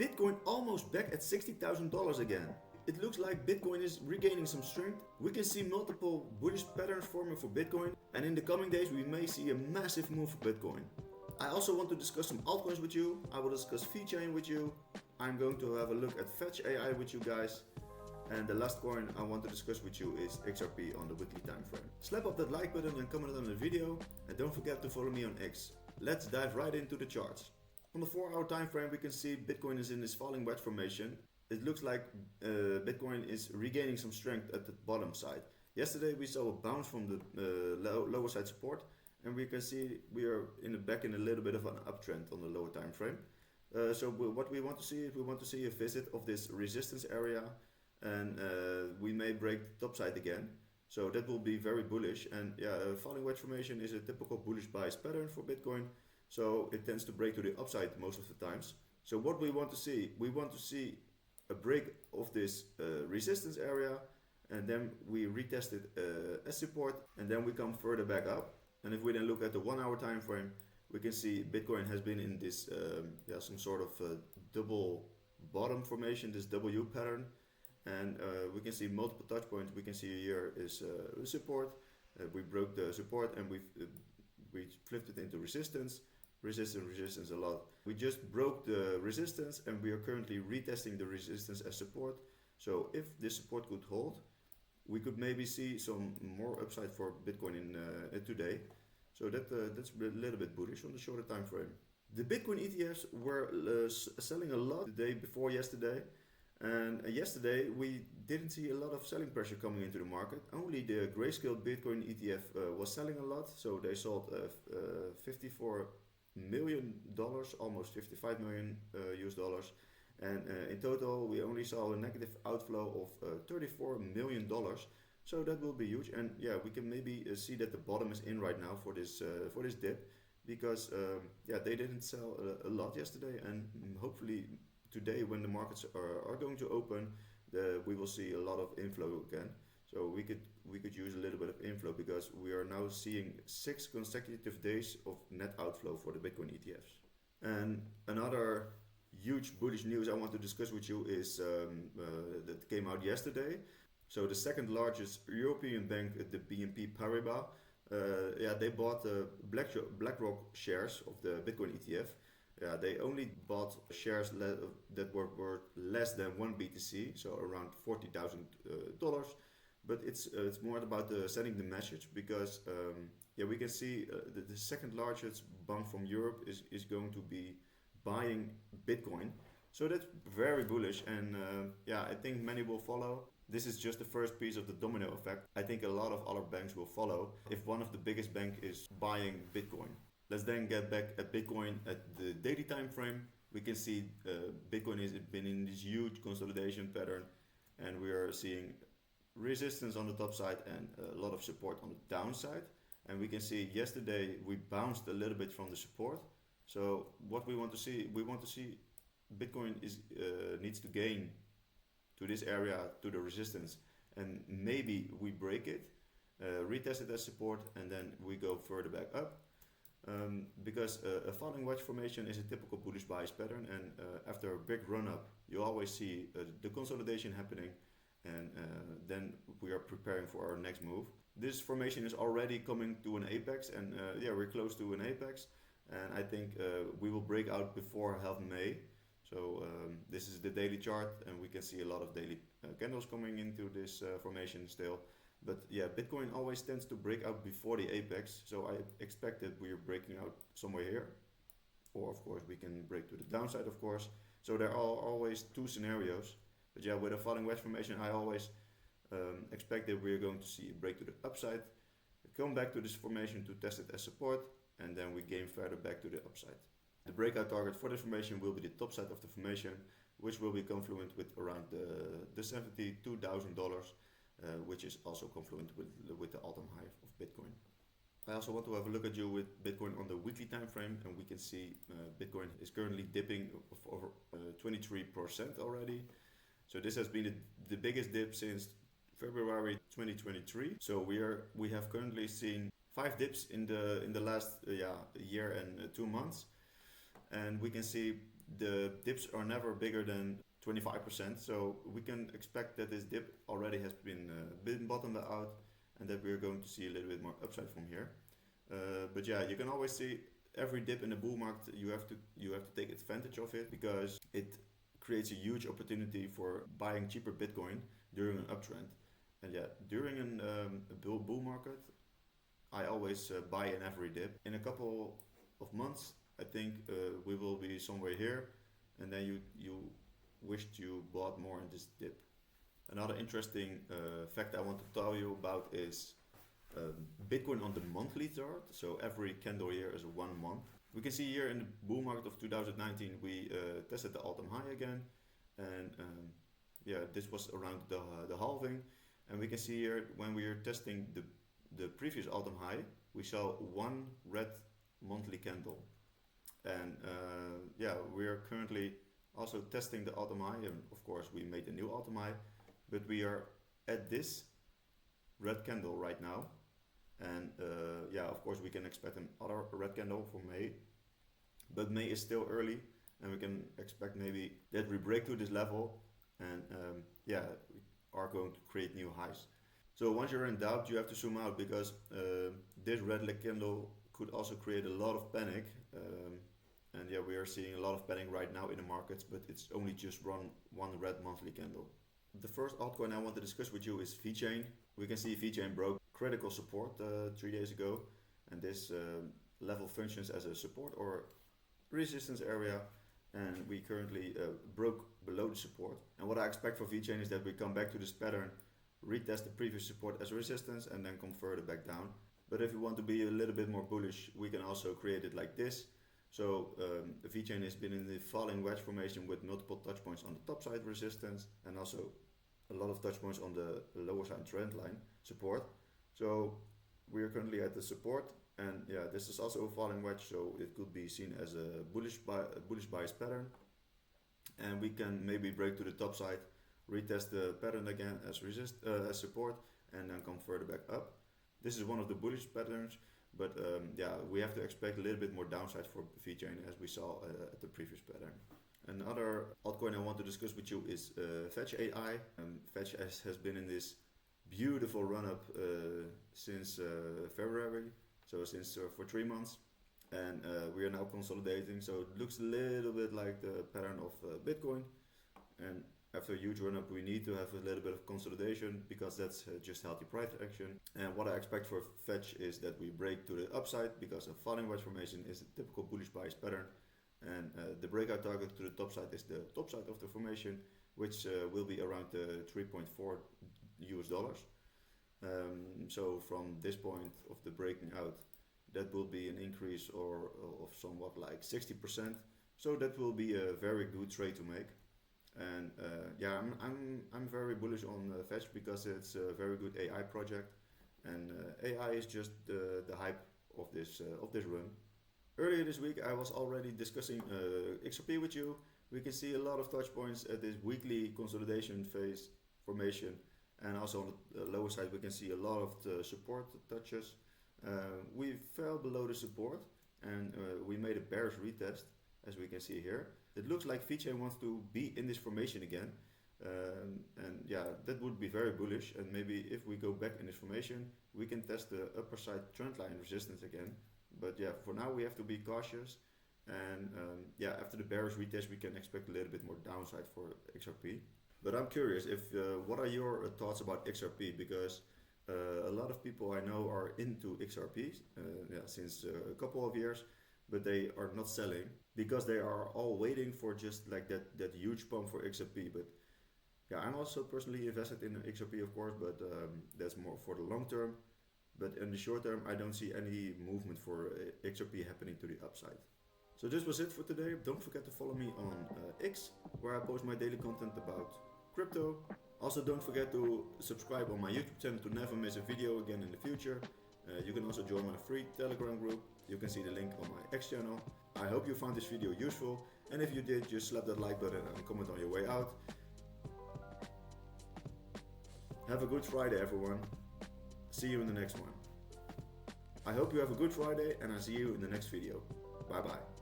Bitcoin almost back at $60,000 again. It looks like Bitcoin is regaining some strength. We can see multiple bullish patterns forming for Bitcoin, and in the coming days we may see a massive move for Bitcoin. I also want to discuss some altcoins with you. I will discuss VeChain with you. I'm going to have a look at FetchAI with you guys. And the last coin I want to discuss with you is XRP on the weekly time frame. Slap up that like button and comment on the video, and don't forget to follow me on X. Let's dive right into the charts. On the 4-hour time frame we can see Bitcoin is in this falling wedge formation. It looks like Bitcoin is regaining some strength at the bottom side. Yesterday we saw a bounce from the lower side support, and we can see we are back in a little bit of an uptrend on the lower time frame. So what we want to see is we want to see a visit of this resistance area, and we may break the top side again. So that will be very bullish. And yeah, falling wedge formation is a typical bullish bias pattern for Bitcoin. So it tends to break to the upside most of the times. So what we want to see a break of this resistance area, and then we retest it as support, and then we come further back up. And if we then look at the 1-hour time frame, we can see Bitcoin has been in this some sort of double bottom formation, this W pattern, and we can see multiple touch points. We can see here is support. We broke the support and we flipped it into resistance a lot. We just broke the resistance and we are currently retesting the resistance as support. So if this support could hold, we could maybe see some more upside for Bitcoin in today. So that's a little bit bullish on the shorter time frame. The Bitcoin ETFs were selling a lot the day before yesterday. And yesterday we didn't see a lot of selling pressure coming into the market. Only the Grayscale Bitcoin ETF was selling a lot. So they sold $54 million, almost 55 million US dollars, and in total we only saw a negative outflow of $34 million. So that will be huge, and yeah, we can maybe see that the bottom is in right now for this dip, because they didn't sell a lot yesterday, and hopefully today when the markets are going to open, we will see a lot of inflow again. So we could use a little bit of inflow, because we are now seeing 6 consecutive days of net outflow for the Bitcoin ETFs. And another huge bullish news I want to discuss with you is that came out yesterday. So the second largest European bank, the BNP Paribas, they bought BlackRock shares of the Bitcoin ETF. Yeah, they only bought shares that were worth less than 1 BTC, so around $40,000. But it's more about sending the message, because we can see the second largest bank from Europe is going to be buying Bitcoin. So that's very bullish, and I think many will follow. This is just the first piece of the domino effect. I think a lot of other banks will follow if one of the biggest banks is buying Bitcoin. Let's then get back at Bitcoin at the daily time frame. We can see Bitcoin has been in this huge consolidation pattern, and we are seeing resistance on the top side and a lot of support on the downside. And we can see yesterday we bounced a little bit from the support. So what we want to see Bitcoin needs to gain to this area, to the resistance, and maybe we break it, retest it as support, and then we go further back up. Because a falling wedge formation is a typical bullish bias pattern, and after a big run up you always see the consolidation happening, and then we are preparing for our next move. This formation is already coming to an apex, and we're close to an apex, and I think we will break out before half May. So this is the daily chart, and we can see a lot of daily candles coming into this formation still. But yeah, Bitcoin always tends to break out before the apex, so I expect that we are breaking out somewhere here, or of course we can break to the downside, of course. So there are always 2 scenarios. But yeah, with a falling wedge formation, I always expect that we're going to see a break to the upside, come back to this formation to test it as support, and then we gain further back to the upside. The breakout target for this formation will be the top side of the formation, which will be confluent with around the $72,000, which is also confluent with the all-time high of Bitcoin. I also want to have a look at you with Bitcoin on the weekly time frame, and we can see Bitcoin is currently dipping over 23% already. So this has been the biggest dip since February 2023. So we have currently seen 5 dips in the last year and 2 months, and we can see the dips are never bigger than 25%, so we can expect that this dip already has been bottomed out, and that we're going to see a little bit more upside from here. But yeah, you can always see every dip in the bull market, you have to take advantage of it, because it creates a huge opportunity for buying cheaper Bitcoin during an uptrend. And yeah, during a bull market, I always buy in every dip. In a couple of months, I think we will be somewhere here, and then you wished you bought more in this dip. Another interesting fact I want to tell you about is Bitcoin on the monthly chart. So every candle here is 1 month. We can see here in the bull market of 2019 we tested the all-time high again, and yeah, this was around the halving, and we can see here when we are testing the previous all-time high, we saw one red monthly candle, and yeah, we are currently also testing the all-time high, and of course we made a new all-time high, but we are at this red candle right now. And yeah, of course we can expect another red candle for May, but May is still early, and we can expect maybe that we break through this level, and yeah, we are going to create new highs. So once you're in doubt, you have to zoom out, because this red candle could also create a lot of panic, and yeah, we are seeing a lot of panic right now in the markets, but it's only just one red monthly candle. The first altcoin I want to discuss with you is VeChain. We can see VeChain broke critical support 3 days ago, and this level functions as a support or resistance area, and we currently broke below the support. And what I expect for VeChain is that we come back to this pattern, retest the previous support as a resistance, and then come further back down. But if you want to be a little bit more bullish, we can also create it like this. So VeChain has been in the falling wedge formation with multiple touch points on the top side resistance, and also a lot of touch points on the lower side trend line support. So we are currently at the support, and yeah, this is also a falling wedge, so it could be seen as a bullish bias pattern, and we can maybe break to the top side, retest the pattern again as support, and then come further back up. This is one of the bullish patterns, but yeah, we have to expect a little bit more downside for VeChain as we saw at the previous pattern. Another altcoin I want to discuss with you is FetchAI. FetchAI has been in this beautiful run-up since February, so since for 3 months, and we are now consolidating, so it looks a little bit like the pattern of Bitcoin, and after a huge run-up we need to have a little bit of consolidation, because that's just healthy price action. And what I expect for Fetch is that we break to the upside, because a falling wedge formation is a typical bullish bias pattern, and the breakout target to the top side is the top side of the formation, which will be around $3.4 US. So from this point of the breaking out, that will be an increase of somewhat like 60%. So that will be a very good trade to make. And yeah, I'm very bullish on Fetch, because it's a very good AI project, and AI is just the hype of this run. Earlier this week I was already discussing XRP with you. We can see a lot of touch points at this weekly consolidation phase formation, and also on the lower side we can see a lot of the support touches. We fell below the support, and we made a bearish retest, as we can see here. It looks like VeChain wants to be in this formation again, and yeah, that would be very bullish, and maybe if we go back in this formation we can test the upper side trend line resistance again. But yeah, for now we have to be cautious, and yeah, after the bearish retest we can expect a little bit more downside for XRP. But I'm curious, if what are your thoughts about XRP, because a lot of people I know are into XRP yeah, since a couple of years, but they are not selling, because they are all waiting for just like that huge pump for XRP. But yeah, I'm also personally invested in XRP, of course, but that's more for the long term. But in the short term, I don't see any movement for XRP happening to the upside. So this was it for today. Don't forget to follow me on X, where I post my daily content about crypto. Also, don't forget to subscribe on my YouTube channel to never miss a video again in the future. You can also join my free Telegram group. You can see the link on my X channel. I hope you found this video useful, and if you did, just slap that like button and comment on your way out. Have a good Friday, everyone. See you in the next one. I hope you have a good Friday, and I'll see you in the next video. Bye bye.